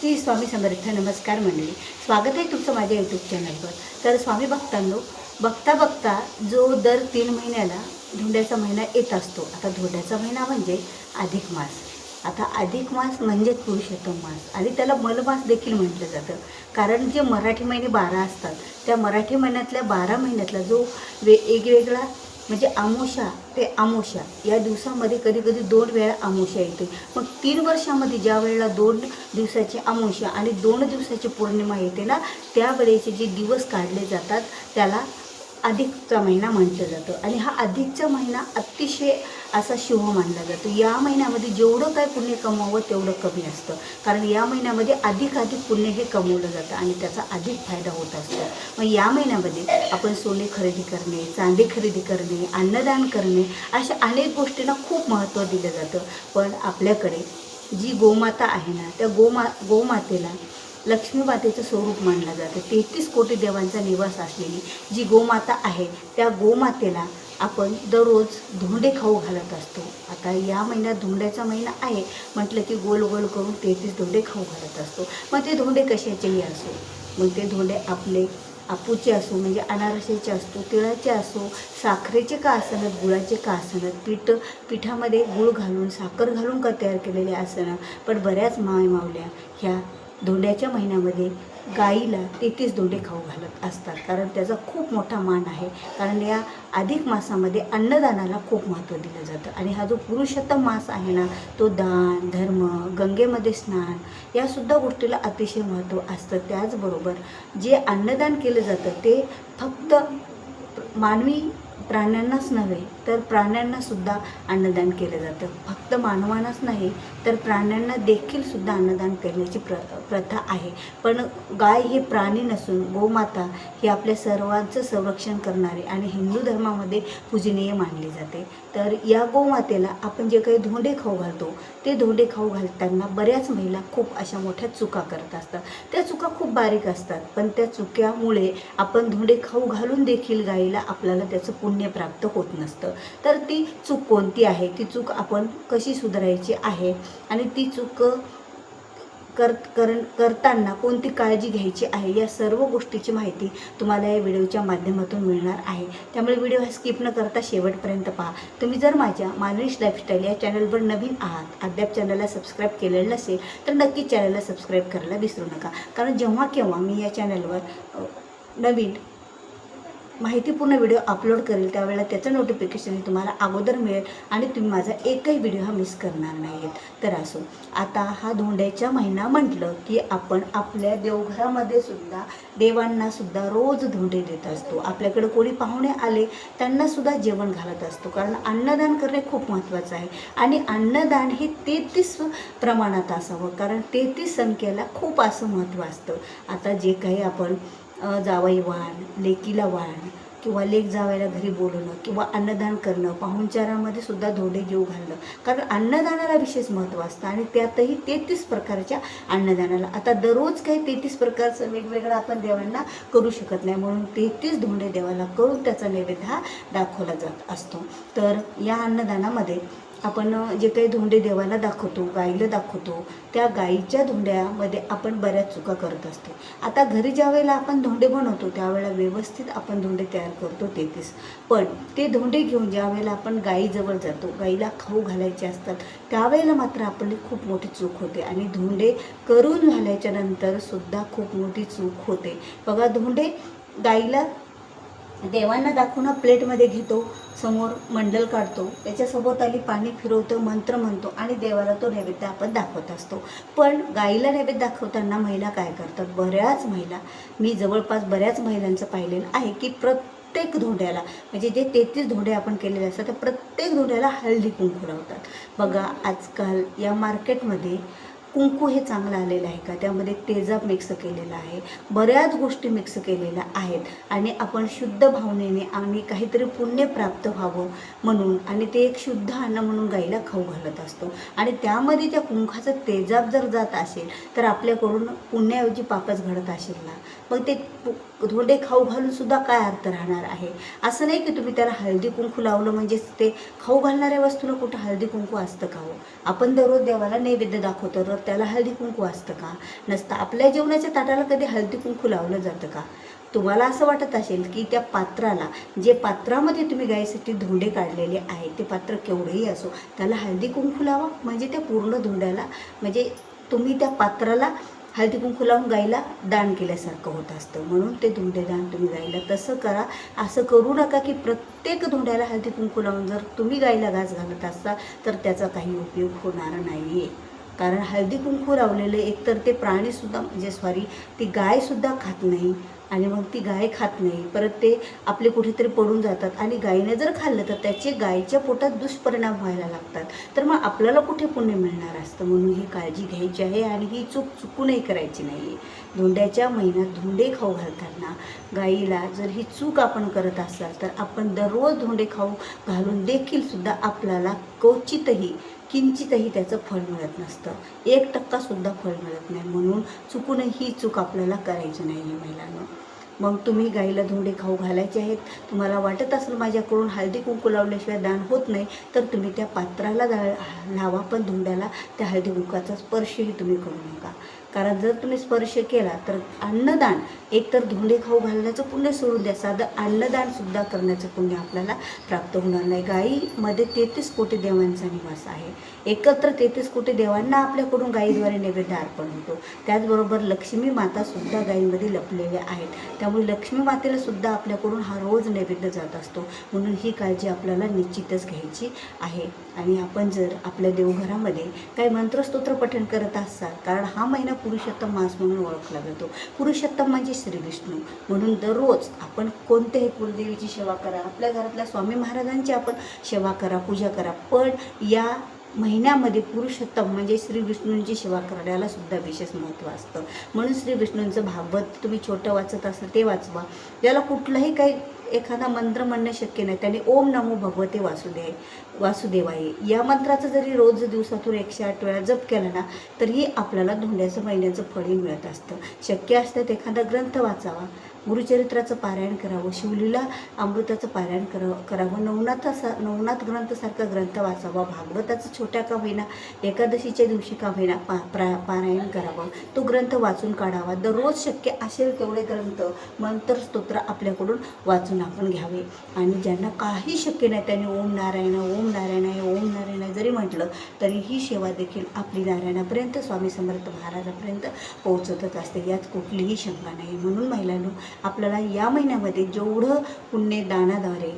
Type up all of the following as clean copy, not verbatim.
श्री स्वामी समर्थ. नमस्कार मंडळी, स्वागत आहे तुमचं माझ्या यूट्यूब चॅनलवर. तर स्वामी भक्तांनो, बघता बघता जो दर 3 महिन्याला धोंड्याचा महिना येत असतो. आता धोंड्याचा महिना म्हणजे अधिक मास. आता अधिक मास म्हणजे पुरुषोत्तम मास आणि त्याला मलमास देखील म्हटलं जातं. कारण जे मराठी महिने 12 असतात, त्या मराठी महिन्यातल्या 12 महिन्यातला जो वेगवेगळा म्हणजे अमावस्या ते अमावस्या या दिवसामध्ये कधी कधी 2 वेळा अमावस्या येते. मग 3 वर्षामध्ये ज्या वेळेला 2 दिवसाची अमावस्या आणि 2 दिवसाची पौर्णिमा येते ना, त्यावेळेचे जे दिवस काढले जातात त्याला अधिकचा महिना म्हटलं जातं. आणि हा अधिकचा महिना अतिशय असा शुभ मानला जातो. या महिन्यामध्ये जेवढं काय पुण्य कमवावं तेवढं कमी असतं, कारण या महिन्यामध्ये अधिक पुण्य हे कमवलं जातं आणि त्याचा अधिक फायदा होत असतो. मग या महिन्यामध्ये आपण सोने खरेदी करणे, चांदी खरेदी करणे, अन्नदान करणे, अशा अनेक गोष्टींना खूप महत्त्व दिलं जातं. पण आपल्याकडे जी गोमाता आहे ना, त्या गोमातेला लक्ष्मी मातेचं स्वरूप मानलं जातं. 33 कोटी देवांचा निवास असलेली जी गोमाता आहे, त्या गोमातेला आपण दररोज धोंडे खाऊ घालत असतो. आता या महिन्यात धोंड्याचा महिना आहे म्हटलं की गोल गोल करून 33 धोंडे खाऊ घालत असतो. मग ते धोंडे कशाचेही असो, मग ते धोंडे आपले आपूचे असो म्हणजे अनारसेचे असतो, तिळाचे असो, साखरेचे का असणं, गुळाचे का असणं, पिठामध्ये गूळ घालून साखर घालून का तयार केलेले असणं. पण बऱ्याच मावल्या ह्या धोंड्याच्या महिन्यामध्ये गाईला 33 धोंडे खाऊ घालत असतात, कारण त्याचा खूप मोठा मान आहे. कारण या अधिक मासामध्ये अन्नदानाला खूप महत्त्व दिलं जातं. आणि हा जो पुरुषोत्तम मास आहे ना, तो दान धर्म, गंगेमध्ये स्नान यासुद्धा गोष्टीला अतिशय महत्त्व असतं. त्याचबरोबर जे अन्नदान केलं जातं ते फक्त मानवी प्राण्यांनाच नव्हे तर प्राण्यांनासुद्धा अन्नदान केलं जातं. फक्त मानवांनाच नाही तर प्राण्यांना देखील सुद्धा अन्नदान करण्याची प्रथा आहे. पण गाय हे प्राणी नसून गोमाता ही आपल्या सर्वांचं संरक्षण करणारे आणि हिंदू धर्मामध्ये पूजनीय मानली जाते. तर या गोमातेला आपण जे काही धोंडे खाऊ घालतो, ते धोंडे खाऊ घालताना बऱ्याच महिला खूप अशा मोठ्या चुका करत असतात. त्या चुका खूप बारीक असतात, पण त्या चुक्यामुळे आपण धोंडे खाऊ घालून देखील गाईला आपल्याला त्याचं पुण्य प्राप्त होत नसतं. तर ती चूक कोणती आहे, ती चूक आपण कशी सुधारायची आहे आणि ती चूक करताना कोणती काळजी घ्यायची आहे, या सर्व गोष्टीची माहिती तुम्हाला या व्हिडिओच्या माध्यमातून मिळणार आहे. त्यामुळे व्हिडिओ हा स्किप न करता शेवटपर्यंत पहा. तुम्ही जर माझ्या मानवीश लाईफस्टाईल या चॅनलवर नवीन आहात, अद्याप चॅनलला सबस्क्राईब केलेलं नसेल तर नक्की चॅनलला सबस्क्राईब करायला विसरू नका. कारण जेव्हा केव्हा मी या चॅनलवर नवीन माहितीपूर्ण व्हिडिओ अपलोड करेल त्यावेळेला त्याचं नोटिफिकेशन तुम्हाला अगोदर मिळेल आणि तुम्ही माझा एकही व्हिडिओ हा मिस करणार नाहीत. तर असो, आता हा धोंड्याचा महिना म्हटलं की आपण आपल्या देवघरामध्ये सुद्धा देवांनासुद्धा रोज धोंडे देत असतो. आपल्याकडे कोणी पाहुणे आले त्यांनासुद्धा जेवण घालत असतो, कारण अन्नदान करणे खूप महत्त्वाचं आहे. आणि अन्नदान हे 33 प्रमाणात असावं, कारण 33 संख्येला खूप असं महत्त्व असतं. आता जे काही आपण जावई वाण, लेकीला वाण किंवा लेक जावायला घरी बोलवणं किंवा अन्नदान करणं, पाहुणचारामध्ये सुद्धा धोंडे जेव घालणं, कारण अन्नदानाला विशेष महत्त्व असतं. आणि त्यातही 33 प्रकारच्या अन्नदानाला. आता दररोज काही 33 प्रकारचं वेगवेगळं आपण देवांना करू शकत नाही, म्हणून 33 धोंडे देवाला करून त्याचा नैवेद्य हा दाखवला जात असतो. तर या अन्नदानामध्ये आपण जे काही धोंडे देवाला दाखवतो, गाईला दाखवतो, त्या गाईच्या धोंड्यामध्ये आपण बऱ्याच चुका करत असतो. आता घरी ज्या वेळेला आपण धोंडे बनवतो त्यावेळेला व्यवस्थित आपण धोंडे तयार करतो 33. पण ते धोंडे घेऊन ज्या वेळेला आपण गाईजवळ जातो, गाईला खाऊ घालायचे असतात, त्यावेळेला मात्र आपली खूप मोठी चूक होते. आणि धोंडे करून झाल्याच्या नंतर सुद्धा खूप मोठी चूक होते. बघा, धोंडे गाईला देवांना दाखवून प्लेटमध्ये घेतो, समोर मंडल काढतो, त्याच्यासोबत आली पाणी फिरवतो, मंत्र म्हणतो आणि देवाला तो नैवेद्य आपण दाखवत असतो. पण गाईला नैवेद्य दाखवताना महिला काय करतात, बऱ्याच महिला, मी जवळपास बऱ्याच महिलांचं पाहिलेलं आहे की प्रत्येक धोंड्याला म्हणजे जे 33 धोंडे आपण केलेले असतात त्या प्रत्येक धोंड्याला हळदी कुंकू लावतात. बघा, आजकाल या मार्केटमध्ये कुंकू हे चांगलं आलेलं आहे का, त्यामध्ये तेजाब मिक्स केलेला आहे, बऱ्याच गोष्टी मिक्स केलेल्या आहेत. आणि आपण शुद्ध भावनेने आणि काहीतरी पुण्य प्राप्त व्हावं म्हणून आणि ते एक शुद्ध अन्न म्हणून गाईला खाऊ घालत असतो. आणि त्यामध्ये त्या कुंकाचं तेजाब जर जात असेल तर आपल्याकडून पुण्याऐवजी पापच घडत असेल ना, मग ते धोंडे खाऊ घालूनसुद्धा काय अर्थ राहणार आहे. असं नाही की तुम्ही त्याला हळदी कुंकू लावलं म्हणजेच ते खाऊ घालणाऱ्या वस्तूला कुठं हळदी कुंकू असतं का हो. आपण दररोज देवाला नैवेद्य दाखवतो, त्याला हळदी कुंकू असतं का? नसतं. आपल्या जेवणाच्या ताटाला कधी हळदी कुंकू लावलं जातं का? तुम्हाला असं वाटत असेल की त्या पात्राला, जे पात्रामध्ये तुम्ही गाईसाठी धोंडे काढलेले आहे, ते पात्र केवढंही असो, त्याला हळदी कुंकू लावा, म्हणजे त्या पूर्ण धोंड्याला, म्हणजे तुम्ही त्या पात्राला हळदी कुंकू लावून गाईला दान केल्यासारखं होत असतं. म्हणून ते धोंडे दान तुम्ही गाईला तसं करा. असं करू नका की प्रत्येक धोंड्याला हळदी कुंकू लावून जर तुम्ही गाईला घास घालत असाल तर त्याचा काही उपयोग होणार नाही आहे. कारण हळदी कुंकू लावलेलं एकतर ते प्राणीसुद्धा, म्हणजे ती गायसुद्धा खात नाही, आणि मग ती गाय खात नाही, परत ते आपले कुठेतरी पडून जातात, आणि गायीने जर खाल्लं तर त्याचे गायीच्या पोटात दुष्परिणाम व्हायला लागतात. तर मग आपल्याला कुठे पुण्य मिळणार असतं. म्हणून ही काळजी घ्यायची आहे, आणि ही चूक चुकूनही करायची नाही आहे. धोंड्याच्या महिन्यात धोंडे खाऊ घालताना गाईला जर ही चूक आपण करत असाल तर आपण दररोज धोंडे खाऊ घालून देखील सुद्धा आपल्याला क्वचितही, किंचितही त्याचं फळ मिळत नसतं. 1% फळ मिळत नाही. म्हणून चुकूनही ही चूक आपल्याला करायची नाही आहे महिलांनो. मग तुम्ही गाईला धोंडे खाऊ घालायचे आहेत. तुम्हाला वाटत असेल माझ्याकडून हळदी कुंकू लावल्याशिवाय दान होत नाही, तर तुम्ही त्या पात्राला लावा, पण धोंड्याला त्या हळदी कुंकाचा स्पर्शही तुम्ही करू नका. कारण जर तुम्ही स्पर्श केला तर अन्नदान, एकतर धोंडे खाऊ घालण्याचं पुण्य सोडून द्या, साधं अन्नदानसुद्धा करण्याचं पुण्य आपल्याला प्राप्त होणार नाही. गाईमध्ये 33 कोटी देवांचा निवास आहे. एकत्र 33 कोटी देवांना आपल्याकडून गाईद्वारे नैवेद्य अर्पण होतो. त्याचबरोबर लक्ष्मी मातासुद्धा गाईंमध्ये लपलेल्या आहेत. त्यामुळे लक्ष्मी मातेला सुद्धा आपल्याकडून हा रोज नैवेद्य जात असतो. म्हणून ही काळजी आपल्याला निश्चितच घ्यायची आहे. आणि आपण जर आपल्या देवघरामध्ये काही मंत्रस्तोत्र पठण करत असाल, कारण हा महिना पुरुषोत्तम मास म्हणून ओळखला जातो. पुरुषोत्तम म्हणजे श्री विष्णू. म्हणून दररोज आपण कोणत्याही कुलदेवीची सेवा करा, आपल्या घरातल्या स्वामी महाराजांची आपण सेवा करा, पूजा करा, पण या महिन्यामध्ये पुरुषोत्तम म्हणजे श्री विष्णूंची सेवा करण्याला सुद्धा विशेष महत्त्व असतं. म्हणून श्री विष्णूंचं भागवत तुम्ही छोटं वाचत असाल ते वाचवा. ज्याला कुठलाही काही एखादा मंत्र म्हणणं शक्य नाही, त्याने ओम नमो भगवते वासुदेवाय या मंत्राचं जरी रोज दिवसातून 108 वेळा जप केला ना, तरीही आपल्याला धोंड्याचं महिन्याचं फळही मिळत असतं. शक्य असतं तर एखादा ग्रंथ वाचावा, गुरुचरित्राचं पारायण करावं, शिवलीला अमृताचं पारायण करावं, नवनाथ ग्रंथसारखा ग्रंथ वाचावा, भागवताचं छोट्या का होईना, एकादशीच्या दिवशी का होईना पारायण करावं, तो ग्रंथ वाचून काढावा. दररोज शक्य असेल तेवढे ग्रंथ, मंत्र, स्तोत्र आपल्याकडून वाचून आपण घ्यावे. आणि ज्यांना काही शक्य नाही त्यांनी ओम नारायण, ओम नारायण, ओम नारायण जरी म्हटलं तरी ही सेवा देखील आपली नारायणापर्यंत, स्वामी समर्थ महाराजापर्यंत पोहोचतच असते, यात कुठलीही शंका नाही. म्हणून महिलांनो, आपल्याला या महिन्यामध्ये जेवढं पुण्य दानाद्वारे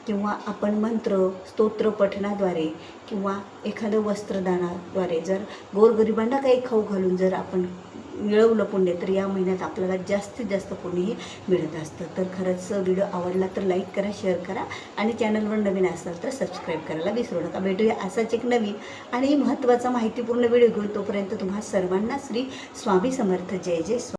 किंवा आपण मंत्र स्तोत्र पठणाद्वारे किंवा एखादं वस्त्रदानाद्वारे जर गोरगरिबांना काही खाऊ घालून जर आपण मिळवलं पुण्य, तर या महिन्यात आपल्याला जास्तीत जास्त पुण्यही मिळत असतं. तर खरंच व्हिडिओ आवडला तर लाईक करा, शेअर करा, आणि चॅनलवर नवीन असाल तर सबस्क्राईब करायला विसरू नका. भेटूया असाच एक नवीन आणि महत्त्वाचा माहितीपूर्ण व्हिडिओ घेऊन. तोपर्यंत तुम्हा सर्वांना श्री स्वामी समर्थ. जय जय स्वामी.